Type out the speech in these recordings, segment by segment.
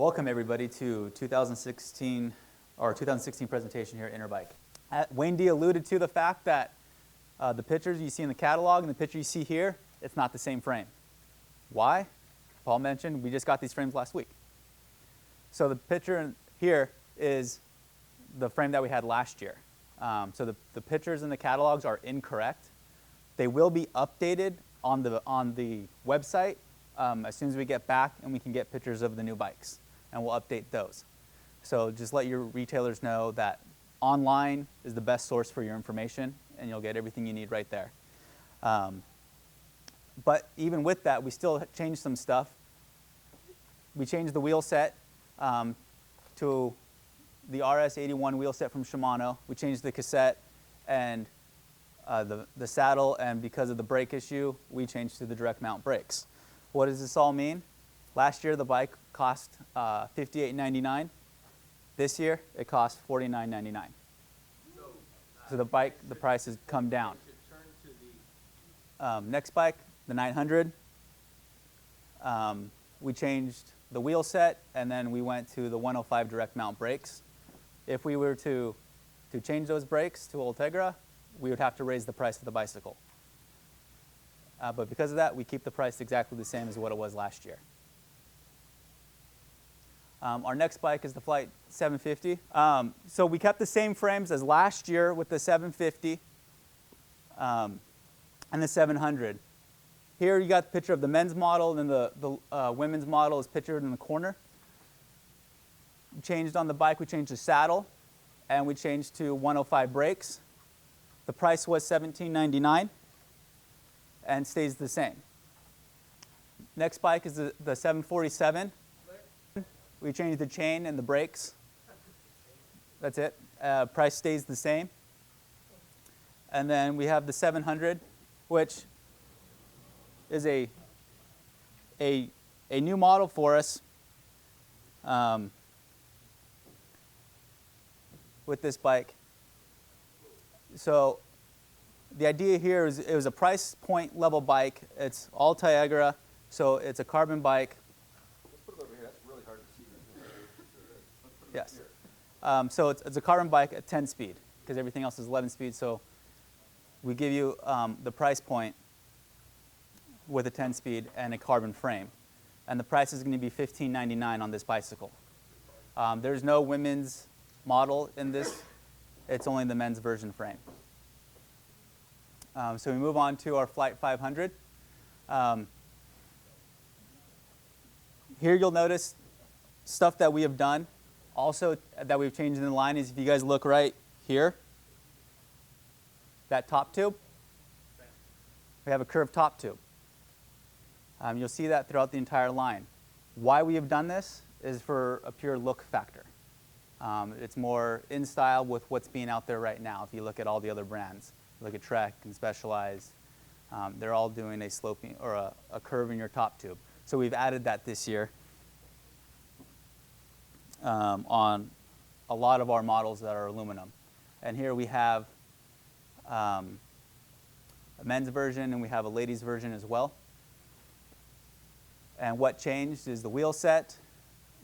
Welcome everybody to 2016 presentation here at Interbike. Wayne D alluded to the fact that the pictures you see in the catalog and the picture you see here, it's not the same frame. Why? Paul mentioned we just got these frames last week. So the picture here is the frame that we had last year. So the pictures in the catalogs are incorrect. They will be updated on the website as soon as we get back and we can get pictures of the new bikes, and we'll update those. So just let your retailers know that online is the best source for your information, and you'll get everything you need right there. But even with that, we still changed some stuff. We changed the wheel set to the RS81 wheel set from Shimano. We changed the cassette and the saddle, and because of the brake issue, we changed to the direct mount brakes. What does this all mean? Last year the bike cost $58.99. This year it costs $49.99. So the price has come down. Next bike, the 900. We changed the wheel set, and then we went to the 105 direct mount brakes. If we were to change those brakes to Ultegra, we would have to raise the price of the bicycle. But because of that, we keep the price exactly the same as what it was last year. Our next bike is the Flight 750. So we kept the same frames as last year with the 750 and the 700. Here you got the picture of the men's model, and then the women's model is pictured in the corner. We changed on the bike, we changed the saddle, and we changed to 105 brakes. The price was $17.99 and stays the same. Next bike is the 747. We changed the chain and the brakes. That's it. Price stays the same. And then we have the 700, which is a new model for us with this bike. So the idea here is it was a price point level bike. It's all Tiagra, so it's a carbon bike. Let's put it over here. That's really hard to see. Yes. So it's a carbon bike at 10 speed because everything else is 11 speed. So we give you the price point with a 10 speed and a carbon frame. And the price is going to be $15.99 on this bicycle. There's no women's model in this. It's only the men's version frame. So we move on to our Flight 500. Here you'll notice stuff that we have done. Also that we've changed in the line is if you guys look right here, that top tube, we have a curved top tube. You'll see that throughout the entire line. Why we have done this is for a pure look factor. It's more in style with what's being out there right now. If you look at all the other brands, look at Trek and Specialized, they're all doing a sloping or a curve in your top tube. So we've added that this year on a lot of our models that are aluminum. And here we have a men's version and we have a ladies version as well. And what changed is the wheel set,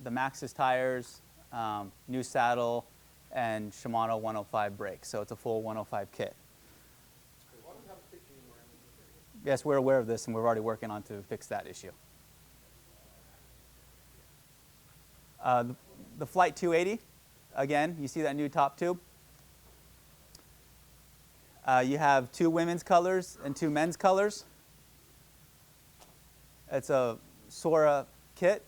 the Maxxis tires, new saddle, and Shimano 105 brakes. So it's a full 105 kit. Yes, we're aware of this, and we're already working on to fix that issue. The Flight 280, again, you see that new top tube. You have two women's colors and two men's colors. It's a Sora kit.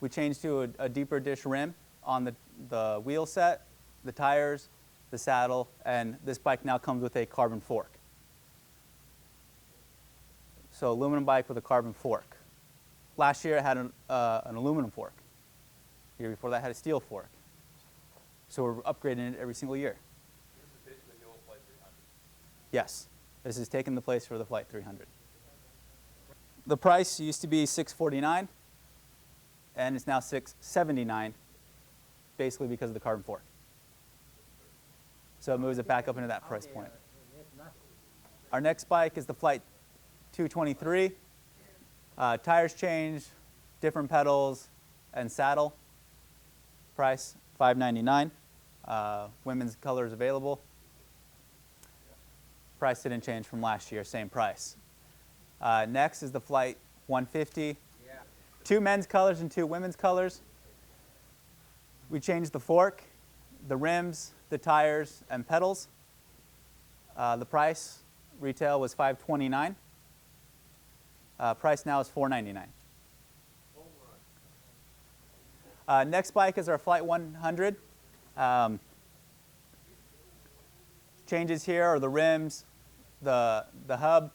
We changed to a deeper dish rim on the wheel set, the tires, the saddle, and this bike now comes with a carbon fork. So aluminum bike with a carbon fork. Last year it had an aluminum fork. The year before that had a steel fork. So we're upgrading it every single year. This is basically the old Flight 300. Yes, this is taking the place for the Flight 300. The price used to be $649, and it's now $679, basically because of the carbon fork. So it moves it back up into that price point. Our next bike is the Flight 223. Tires changed, different pedals, and saddle. Price $599. Women's colors available. Price didn't change from last year, same price. Next is the Flight 150. 2 men's colors and 2 women's colors. We changed the fork, the rims, the tires, and pedals. The price retail was $529. Price now is $499. Next bike is our Flight 100. Changes here are the rims, the hub.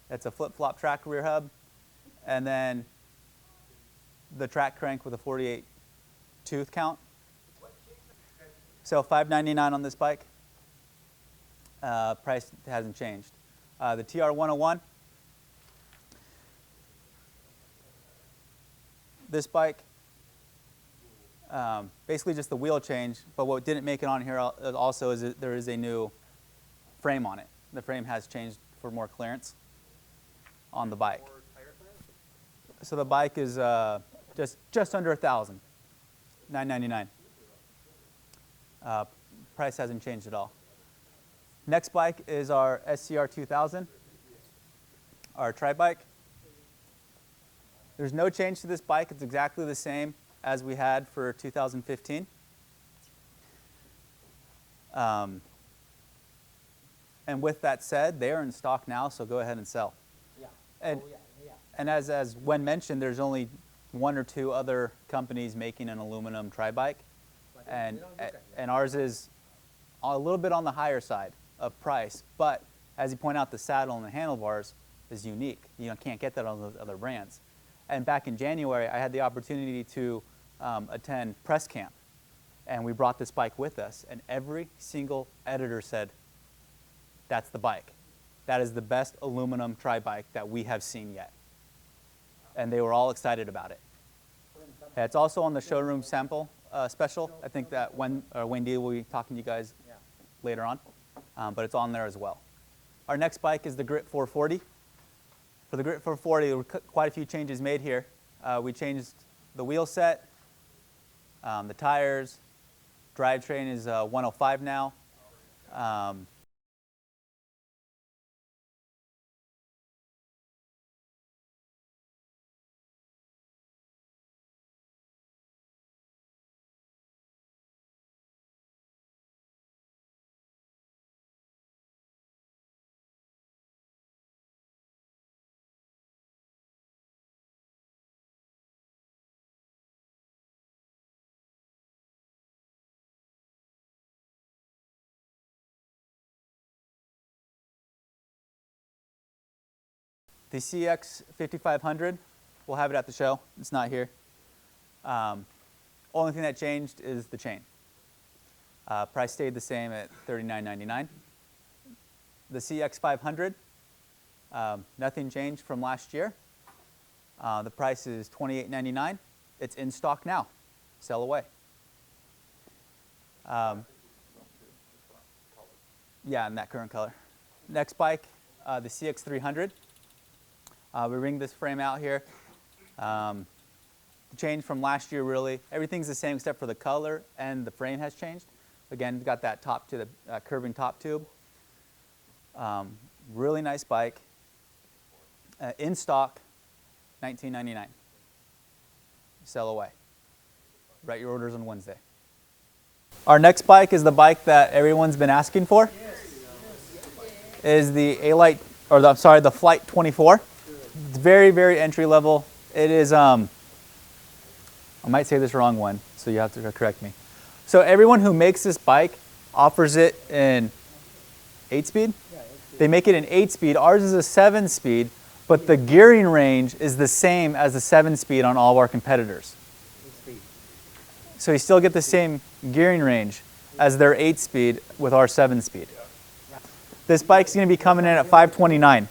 It's a flip-flop track rear hub. And then the track crank with a 48 tooth count. So $599 on this bike. Price hasn't changed. The TR101. This bike, basically just the wheel change, but what didn't make it on here also is that there is a new frame on it. The frame has changed for more clearance on the bike. So the bike is just under $1,000, $999. Price hasn't changed at all. Next bike is our SCR 2000, our tri-bike. There's no change to this bike. It's exactly the same as we had for 2015. And with that said, they are in stock now, so go ahead and sell. Yeah. And as Wen mentioned, there's only 1 or 2 other companies making an aluminum tri-bike. And ours is a little bit on the higher side of price. But as you point out, the saddle and the handlebars is unique. You can't get that on those other brands. And back in January, I had the opportunity to attend press camp. And we brought this bike with us. And every single editor said, that's the bike. That is the best aluminum tri-bike that we have seen yet. And they were all excited about it. It's also on the showroom sample special. I think that Wayne D will be talking to you guys later on. But it's on there as well. Our next bike is the Grit 440. For the Grit 440, there were quite a few changes made here. We changed the wheel set, the tires, drivetrain is 105 now. The CX 5500, we'll have it at the show. It's not here. Only thing that changed is the chain. Price stayed the same at $39.99. The CX 500, nothing changed from last year. The price is $28.99. It's in stock now. Sell away. Yeah, in that current color. Next bike, the CX 300. We ring this frame out here. The change from last year, really, everything's the same except for the color and the frame has changed. Again, got that top to the curving top tube. Really nice bike. In stock, $19.99. Sell away. Write your orders on Wednesday. Our next bike is the bike that everyone's been asking for. Is the the Flight 24. It's very, very entry level. It is, I might say this wrong one, so you have to correct me. So everyone who makes this bike offers it in 8-speed. They make it in 8-speed. Ours is a 7-speed, but the gearing range is the same as the 7-speed on all of our competitors. So you still get the same gearing range as their 8-speed with our 7-speed. This bike's going to be coming in at $529.